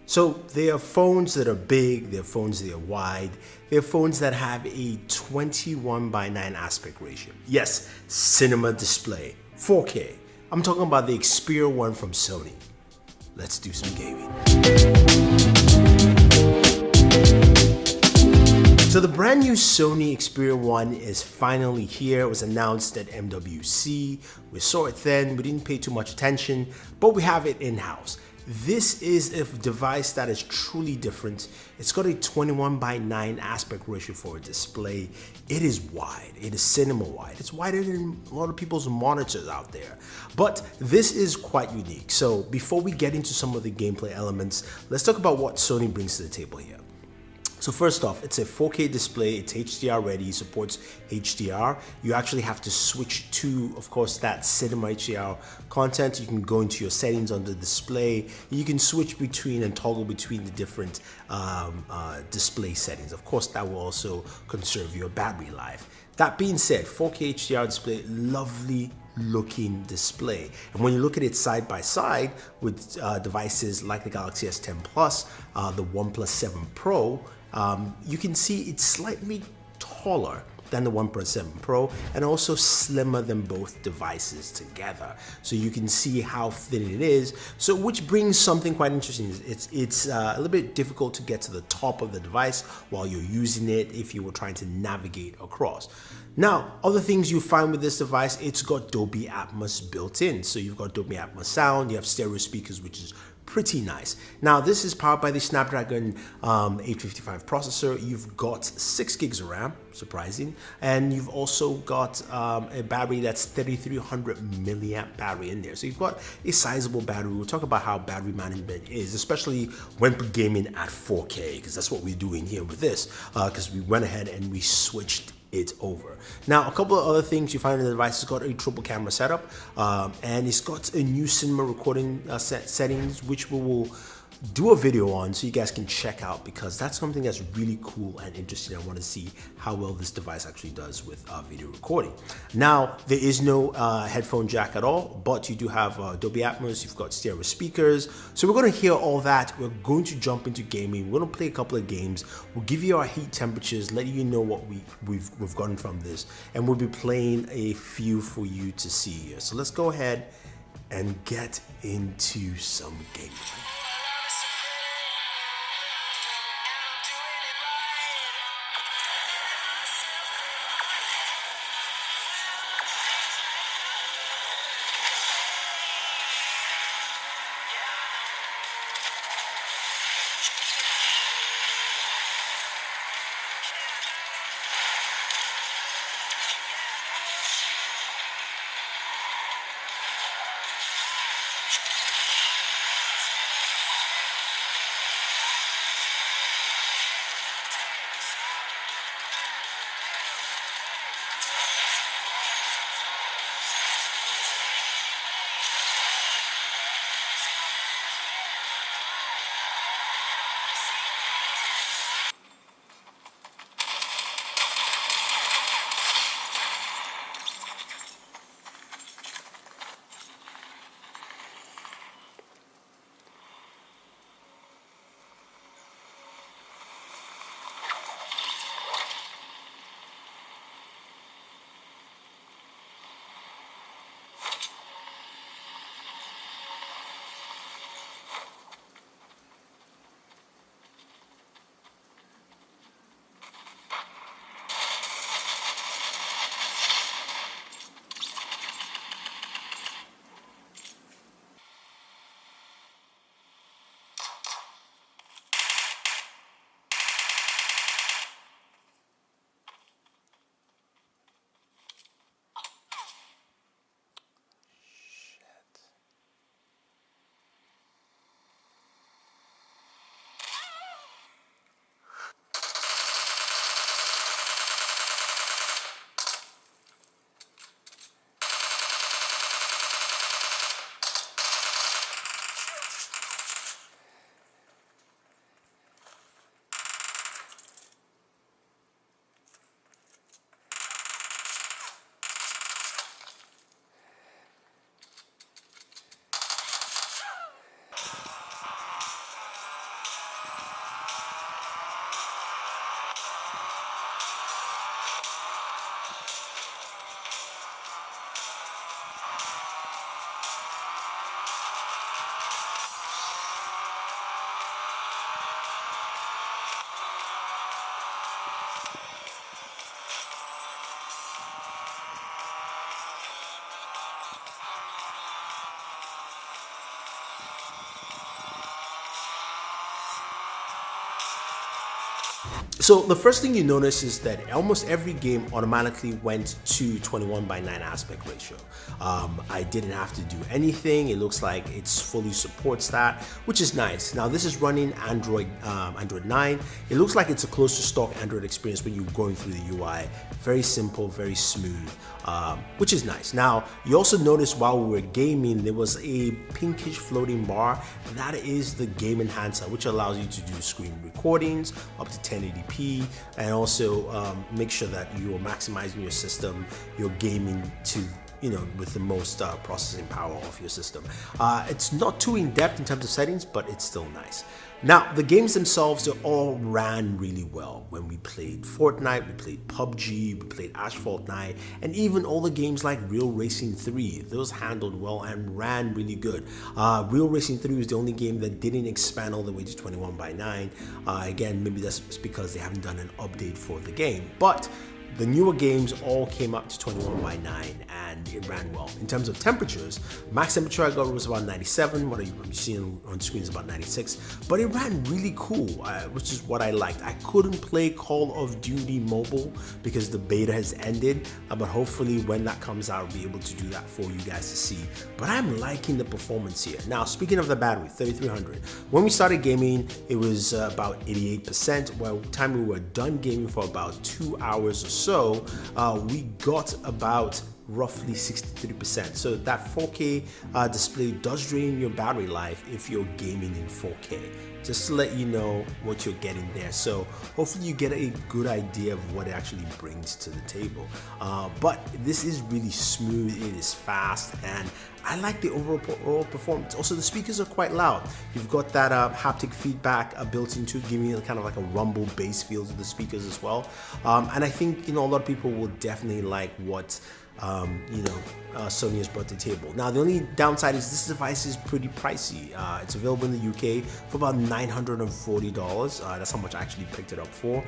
So there are phones that are big, there are phones that are wide, there are phones that have a 21:9 aspect ratio. Yes, cinema display, 4K. I'm talking about the Xperia one from Sony. Let's do some gaming. So the brand new Sony Xperia 1 is finally here. It was announced at MWC. We saw it then, we didn't pay too much attention, but we have it in-house. This is a device that is truly different. It's got a 21:9 aspect ratio for a display. It is wide, it is cinema wide. It's wider than a lot of people's monitors out there. But this is quite unique. So before we get into some of the gameplay elements, let's talk about what Sony brings to the table here. So first off, it's a 4K display, it's HDR ready, supports HDR. You actually have to switch to, of course, that cinema HDR content. You can go into your settings on the display. You can switch between and toggle between the different display settings. Of course, that will also conserve your battery life. That being said, 4K HDR display, lovely looking display. And when you look at it side by side with devices like the Galaxy S10 Plus, the OnePlus 7 Pro, you can see it's slightly taller than the OnePlus 7 Pro and also slimmer than both devices together. So you can see how thin it is. So which brings something quite interesting. It's a little bit difficult to get to the top of the device while you're using it if you were trying to navigate across. Now, other things you find with this device, it's got Dolby Atmos built in. So you've got Dolby Atmos sound, you have stereo speakers, which is pretty nice. Now, this is powered by the Snapdragon 855 processor. You've got 6 gigs of RAM, surprising, and you've also got a battery that's 3300 milliamp battery in there. So you've got a sizable battery. We'll talk about how battery management is, especially when gaming at 4K, because that's what we're doing here with this, because we went ahead and we switched it over. Now, a couple of other things you find in the device. It's got a triple camera setup, and it's got a new cinema recording settings, which we will do a video on so you guys can check out, because that's something that's really cool and interesting. I want to see how well this device actually does with video recording. Now, there is no headphone jack at all, but you do have Dolby Atmos, you've got stereo speakers. So we're going to hear all that. We're going to jump into gaming. We're going to play a couple of games. We'll give you our heat temperatures, let you know what we've gotten from this, and we'll be playing a few for you to see here. So let's go ahead and get into some gameplay. So the first thing you notice is that almost every game automatically went to 21:9 aspect ratio. I didn't have to do anything. It looks like it's fully supports that, which is nice. Now this is running Android 9. It looks like it's a close to stock Android experience when you're going through the UI. Very simple, very smooth, which is nice. Now you also notice while we were gaming, there was a pinkish floating bar. That is the game enhancer, which allows you to do screen recordings up to 1080p, and also make sure that you are maximizing your system, you're gaming to with the most processing power of your system. It's not too in-depth in terms of settings, but it's still nice. Now, the games themselves, they all ran really well. When we played Fortnite, we played PUBG, we played Asphalt 9, and even all the games like Real Racing 3, those handled well and ran really good. Real Racing 3 was the only game that didn't expand all the way to 21:9. Again, maybe that's because they haven't done an update for the game, but the newer games all came up to 21:9 and it ran well. In terms of temperatures, max temperature I got was about 97, what you're seeing on screen is about 96, but it ran really cool, which is what I liked. I couldn't play Call of Duty Mobile because the beta has ended, but hopefully when that comes out, I'll be able to do that for you guys to see. But I'm liking the performance here. Now, speaking of the battery, 3300. When we started gaming, it was about 88%. By the time we were done gaming for about 2 hours or so, we got about roughly 63%. So that 4K display does drain your battery life if you're gaming in 4K. Just to let you know what you're getting there. So hopefully you get a good idea of what it actually brings to the table. But this is really smooth, it is fast, and I like the overall performance. Also, the speakers are quite loud. You've got that haptic feedback built into it, giving you kind of like a rumble bass feel to the speakers as well. And I think a lot of people will definitely like what Sony has brought to the table. Now, the only downside is this device is pretty pricey. It's available in the UK for about $940. That's how much I actually picked it up for,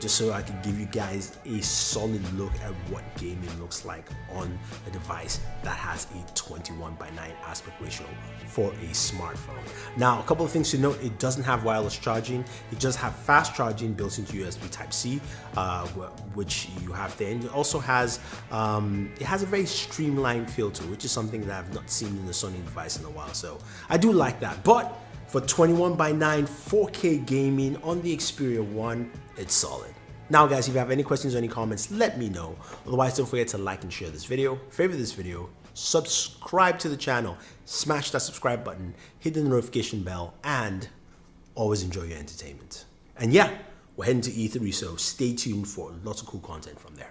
just so I could give you guys a solid look at what gaming looks like on a device that has a 21:9 aspect ratio for a smartphone. Now, a couple of things to note: it doesn't have wireless charging. It does have fast charging built into USB Type-C, which you have there, and it also has it has a very streamlined feel to it, which is something that I've not seen in the Sony device in a while. So I do like that. But for 21:9 4K gaming on the Xperia 1, it's solid. Now guys, if you have any questions or any comments, let me know. Otherwise, don't forget to like and share this video, favorite this video, subscribe to the channel, smash that subscribe button, hit the notification bell, and always enjoy your entertainment. And yeah, we're heading to E3, so stay tuned for lots of cool content from there.